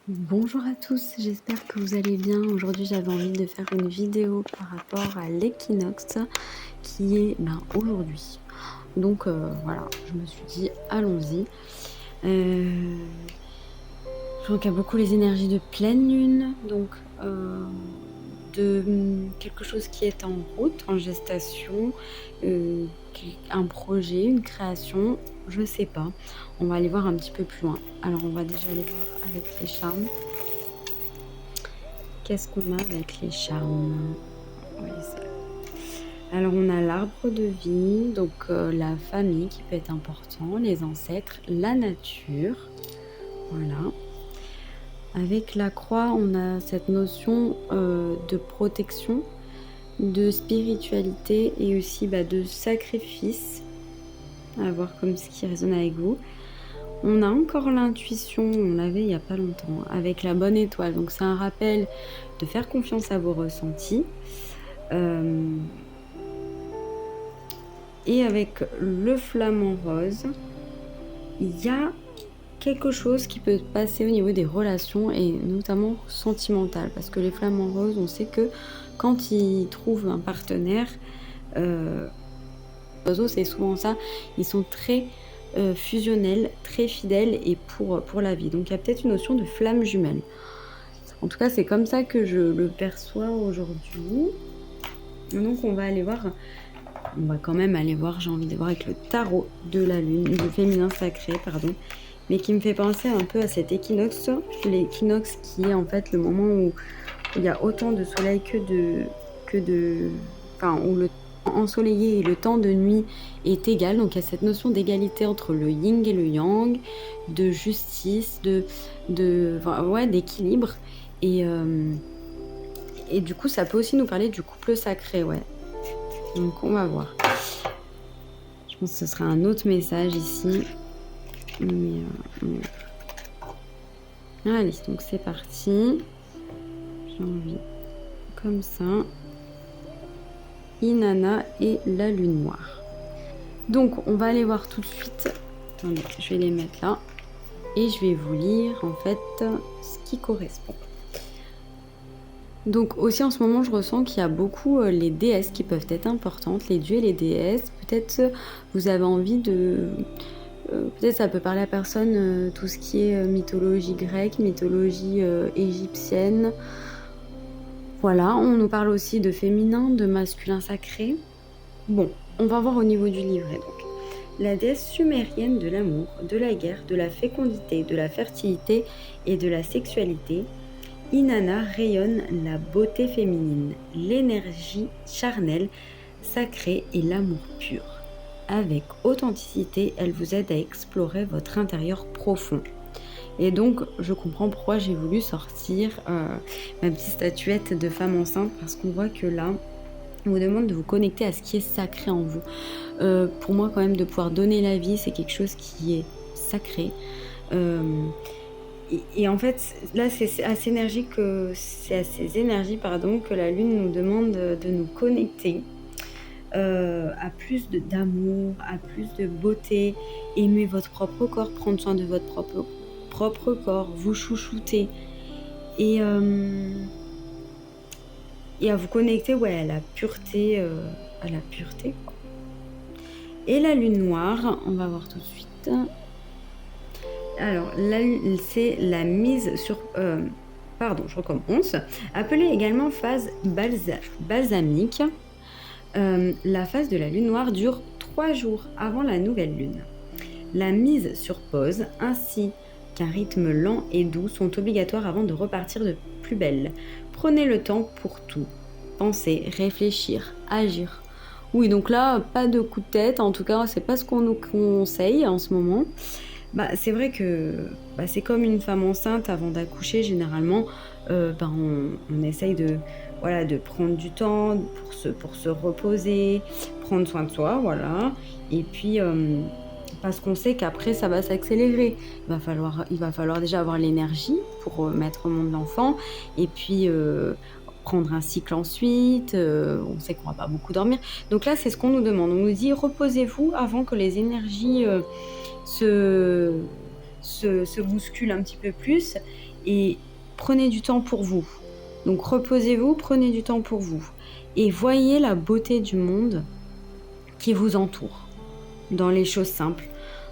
Bonjour à tous, j'espère que vous allez bien. Aujourd'hui, j'avais envie de faire une vidéo par rapport à l'équinoxe qui est aujourd'hui. Donc voilà, je me suis dit allons-y. Euh, je regarde beaucoup les énergies de pleine lune, donc de quelque chose qui est en route, en gestation, un projet, une création, je sais pas. On va aller voir un petit peu plus loin. Alors on va déjà aller voir avec les charmes. Qu'est-ce qu'on a avec les charmes? Oui, alors on a l'arbre de vie, donc la famille qui peut être important, les ancêtres, la nature, voilà. Avec la croix, on a cette notion de protection, de spiritualité et aussi de sacrifice, à voir comme ce qui résonne avec vous. On a encore l'intuition, on l'avait il n'y a pas longtemps, avec la bonne étoile. Donc c'est un rappel de faire confiance à vos ressentis. Et avec le flamant rose, il y a quelque chose qui peut passer au niveau des relations et notamment sentimentales. Parce que les flamants roses, on sait que quand ils trouvent un partenaire, les oiseaux, c'est souvent ça, ils sont très fusionnels, très fidèles et pour la vie. Donc il y a peut-être une notion de flamme jumelle. En tout cas, c'est comme ça que je le perçois aujourd'hui. Donc on va quand même aller voir, j'ai envie de voir avec le tarot de la lune, du féminin sacré, pardon, mais qui me fait penser un peu à cet équinoxe, l'équinoxe qui est en fait le moment où il y a autant de soleil enfin, où le temps ensoleillé et le temps de nuit est égal, donc il y a cette notion d'égalité entre le yin et le yang, de justice, d'équilibre, et du coup ça peut aussi nous parler du couple sacré, ouais. Donc on va voir. Je pense que ce sera un autre message ici. Allez, donc c'est parti. J'ai envie comme ça. Inanna et la lune noire. Donc on va aller voir tout de suite. Attendez, je vais les mettre là. Et je vais vous lire en fait ce qui correspond. Donc aussi en ce moment je ressens qu'il y a beaucoup les déesses qui peuvent être importantes, les dieux et les déesses. Peut-être vous avez envie de... peut-être ça peut parler à personne, tout ce qui est mythologie grecque, mythologie égyptienne. Voilà, on nous parle aussi de féminin, de masculin sacré. Bon, on va voir au niveau du livret donc. La déesse sumérienne de l'amour, de la guerre, de la fécondité, de la fertilité et de la sexualité, Inanna rayonne la beauté féminine, l'énergie charnelle, sacrée et l'amour pur. Avec authenticité, elle vous aide à explorer votre intérieur profond. Et donc, je comprends pourquoi j'ai voulu sortir ma petite statuette de femme enceinte, parce qu'on voit que là, on vous demande de vous connecter à ce qui est sacré en vous. Pour moi, quand même, de pouvoir donner la vie, c'est quelque chose qui est sacré. Et en fait, là, c'est à ces énergies que la Lune nous demande de nous connecter à plus d'amour, à plus de beauté, aimer votre propre corps, prendre soin de votre propre corps, vous chouchouter et à vous connecter à la pureté, quoi. Et la lune noire, on va voir tout de suite. Alors, c'est la mise sur... je recommence. Appelée également phase balsamique, la phase de la lune noire dure 3 jours avant la nouvelle lune. La mise sur pause ainsi qu'un rythme lent et doux sont obligatoires avant de repartir de plus belle. Prenez le temps pour tout. Penser, réfléchir, agir. Oui, donc là, pas de coup de tête. En tout cas, c'est pas ce qu'on nous conseille en ce moment. C'est vrai que c'est comme une femme enceinte avant d'accoucher, généralement, on essaye de prendre du temps pour se reposer, prendre soin de soi, voilà. Et puis, parce qu'on sait qu'après, ça va s'accélérer. Il va falloir déjà avoir l'énergie pour mettre au monde l'enfant, et puis prendre un cycle ensuite. On sait qu'on va pas beaucoup dormir. Donc là, c'est ce qu'on nous demande. On nous dit, reposez-vous avant que les énergies se bouscule un petit peu plus et prenez du temps pour vous. Donc reposez-vous, prenez du temps pour vous et voyez la beauté du monde qui vous entoure, dans les choses simples,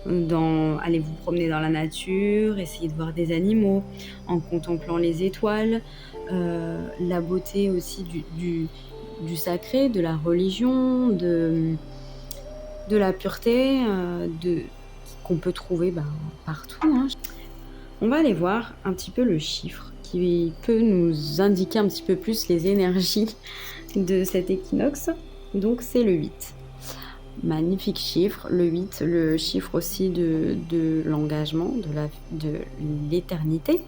allez vous promener dans la nature, essayez de voir des animaux, en contemplant les étoiles, la beauté aussi du sacré, de la religion, de la pureté, qu'on peut trouver partout, hein. On va aller voir un petit peu le chiffre qui peut nous indiquer un petit peu plus les énergies de cet équinoxe. Donc c'est le 8. Magnifique chiffre, le 8, le chiffre aussi de l'engagement, de l'éternité.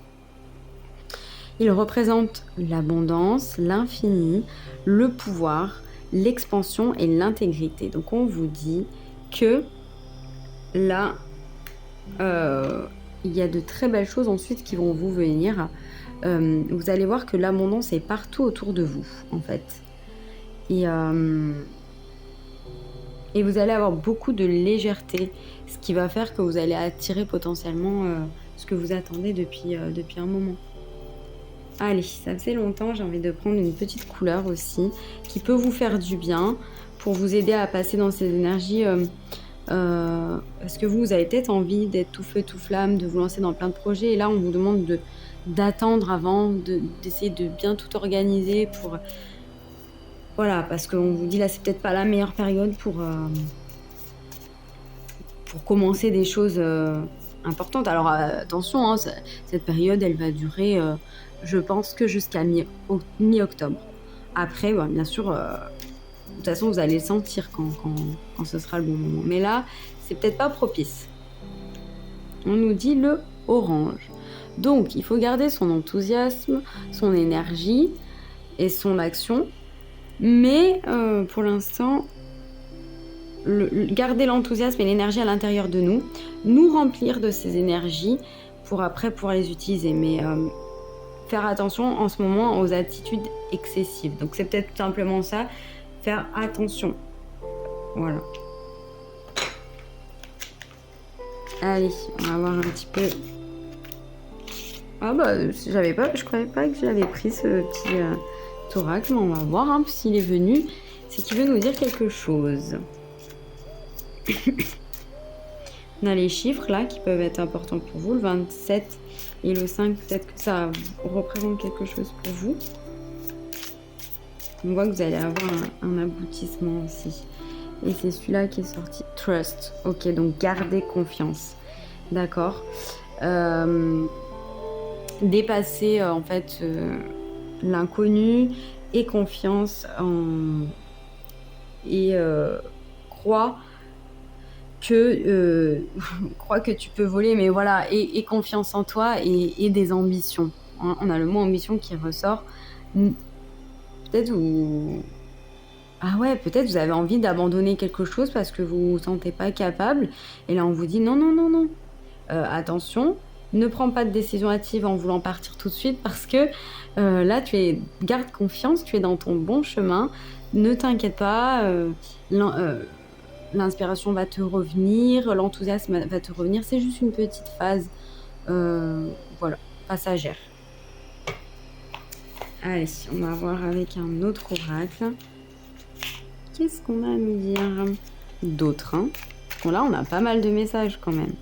Il représente l'abondance, l'infini, le pouvoir, l'expansion et l'intégrité. Donc on vous dit que là, il y a de très belles choses ensuite qui vont vous venir. Vous allez voir que l'abondance est partout autour de vous, en fait. Et vous allez avoir beaucoup de légèreté, ce qui va faire que vous allez attirer potentiellement ce que vous attendez depuis un moment. Allez, ça faisait longtemps, j'ai envie de prendre une petite couleur aussi, qui peut vous faire du bien, pour vous aider à passer dans ces énergies, parce que vous avez peut-être envie d'être tout feu, tout flamme, de vous lancer dans plein de projets, et là on vous demande d'attendre avant, d'essayer de bien tout organiser pour... Voilà, parce qu'on vous dit là, c'est peut-être pas la meilleure période pour commencer des choses importantes. Alors attention, hein, cette période, elle va durer, je pense, que jusqu'à mi-octobre. Après, bien sûr, de toute façon, vous allez le sentir quand ce sera le bon moment. Mais là, c'est peut-être pas propice. On nous dit le orange. Donc, il faut garder son enthousiasme, son énergie et son action. Mais pour l'instant, garder l'enthousiasme et l'énergie à l'intérieur de nous remplir de ces énergies pour après pouvoir les utiliser. Mais faire attention en ce moment aux attitudes excessives. Donc c'est peut-être tout simplement ça, faire attention. Voilà. Allez, on va voir un petit peu. Ah je croyais pas que j'avais pris ce petit oracle, mais on va voir hein, s'il est venu. C'est qu'il veut nous dire quelque chose. On a les chiffres là qui peuvent être importants pour vous, le 27 et le 5, peut-être que ça représente quelque chose pour vous. On voit que vous allez avoir un aboutissement aussi. Et c'est celui-là qui est sorti. Trust. Ok, donc gardez confiance. D'accord. Dépasser en fait l'inconnu et confiance crois que tu peux voler, mais voilà, et confiance en toi et des ambitions. On a le mot ambition qui ressort. Peut-être peut-être vous avez envie d'abandonner quelque chose parce que vous vous sentez pas capable. Et là, on vous dit non. Attention, ne prends pas de décision hâtive en voulant partir tout de suite parce que là, garde confiance, tu es dans ton bon chemin. Ne t'inquiète pas, l'inspiration va te revenir, l'enthousiasme va te revenir. C'est juste une petite phase, passagère. Allez, on va voir avec un autre oracle. Qu'est-ce qu'on a à nous dire d'autre hein? Bon, là, on a pas mal de messages quand même.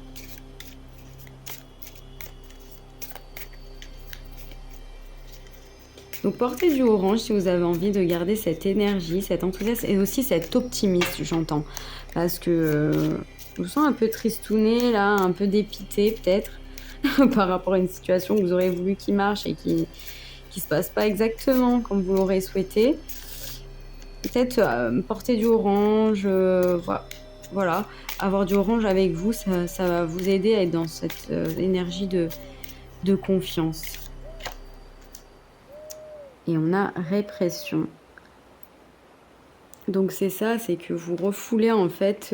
Donc, portez du orange si vous avez envie de garder cette énergie, cet enthousiasme et aussi cet optimisme, j'entends. Parce que je vous sens un peu tristouné, là, un peu dépité peut-être, par rapport à une situation que vous aurez voulu qui marche et qui se passe pas exactement comme vous l'aurez souhaité. Peut-être porter du orange, voilà. Avoir du orange avec vous, ça va vous aider à être dans cette énergie de confiance. Et on a répression. Donc c'est ça, c'est que vous refoulez en fait,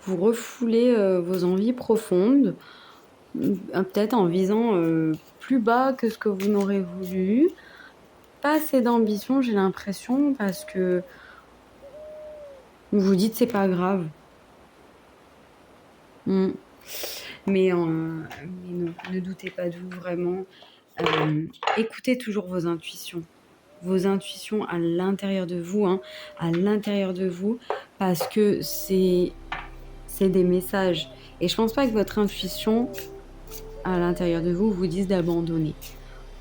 vos envies profondes, peut-être en visant plus bas que ce que vous n'aurez voulu. Pas assez d'ambition, j'ai l'impression, parce que vous vous dites c'est pas grave. Mais non, ne doutez pas de vous vraiment. Écoutez toujours vos intuitions. Vos intuitions à l'intérieur de vous, hein, à l'intérieur de vous, parce que c'est des messages. Et je pense pas que votre intuition à l'intérieur de vous vous dise d'abandonner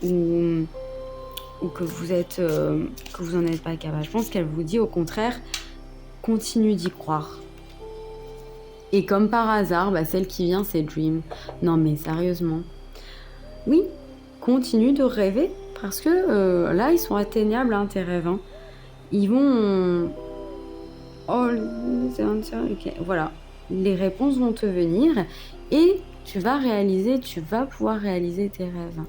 ou que vous en êtes pas capable. Je pense qu'elle vous dit au contraire, continue d'y croire. Et comme par hasard, celle qui vient, c'est Dream. Non mais sérieusement. Oui, continue de rêver, parce que là, ils sont atteignables, hein, tes rêves. Hein. Ils vont... Oh, okay. Voilà. Les réponses vont te venir et tu vas pouvoir réaliser tes rêves.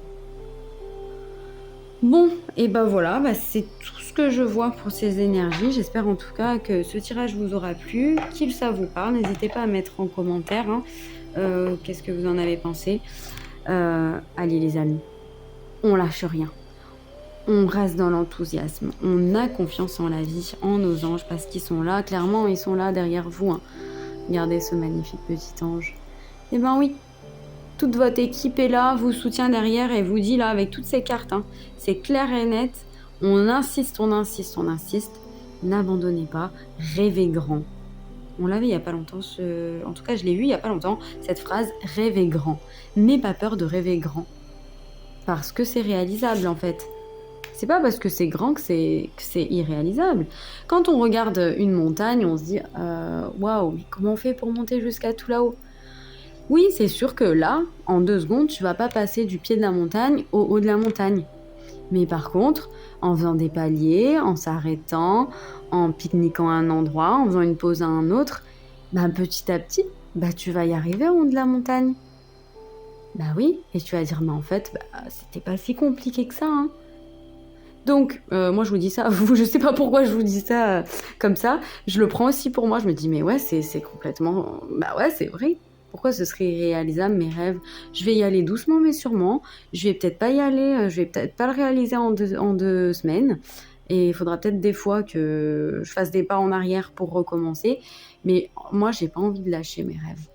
Bon, et voilà, c'est tout ce que je vois pour ces énergies. J'espère en tout cas que ce tirage vous aura plu, qu'il ça vous parle. N'hésitez pas à mettre en commentaire qu'est-ce que vous en avez pensé. Allez les amis, on lâche rien. On reste dans l'enthousiasme. On a confiance en la vie, en nos anges, parce qu'ils sont là. Clairement, ils sont là derrière vous. Hein. Regardez ce magnifique petit ange. Eh ben oui, toute votre équipe est là, vous soutient derrière et vous dit là avec toutes ces cartes, hein, c'est clair et net, on insiste, on insiste, on insiste, n'abandonnez pas, rêvez grand. On l'avait il n'y a pas longtemps, en tout cas je l'ai eu il n'y a pas longtemps, cette phrase « rêvez grand ». N'aie pas peur de rêver grand, parce que c'est réalisable en fait. C'est pas parce que c'est grand que c'est irréalisable. Quand on regarde une montagne, on se dit « waouh, mais comment on fait pour monter jusqu'à tout là-haut ?» Oui, c'est sûr que là, en 2 secondes, tu vas pas passer du pied de la montagne au haut de la montagne. Mais par contre, en faisant des paliers, en s'arrêtant, en pique-niquant à un endroit, en faisant une pause à un autre, petit à petit, tu vas y arriver en haut de la montagne. Oui, et tu vas dire, mais en fait, c'était pas si compliqué que ça, hein. Donc, moi je vous dis ça, je sais pas pourquoi je vous dis ça comme ça, je le prends aussi pour moi, je me dis, mais ouais, c'est complètement... ouais, c'est vrai. Pourquoi ce serait irréalisable, mes rêves? Je vais y aller doucement, mais sûrement. Je vais peut-être pas y aller, je vais peut-être pas le réaliser en 2 semaines. Et il faudra peut-être des fois que je fasse des pas en arrière pour recommencer. Mais moi, j'ai pas envie de lâcher mes rêves.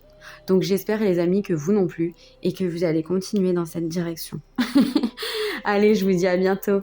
Donc j'espère, les amis, que vous non plus, et que vous allez continuer dans cette direction. Allez, je vous dis à bientôt.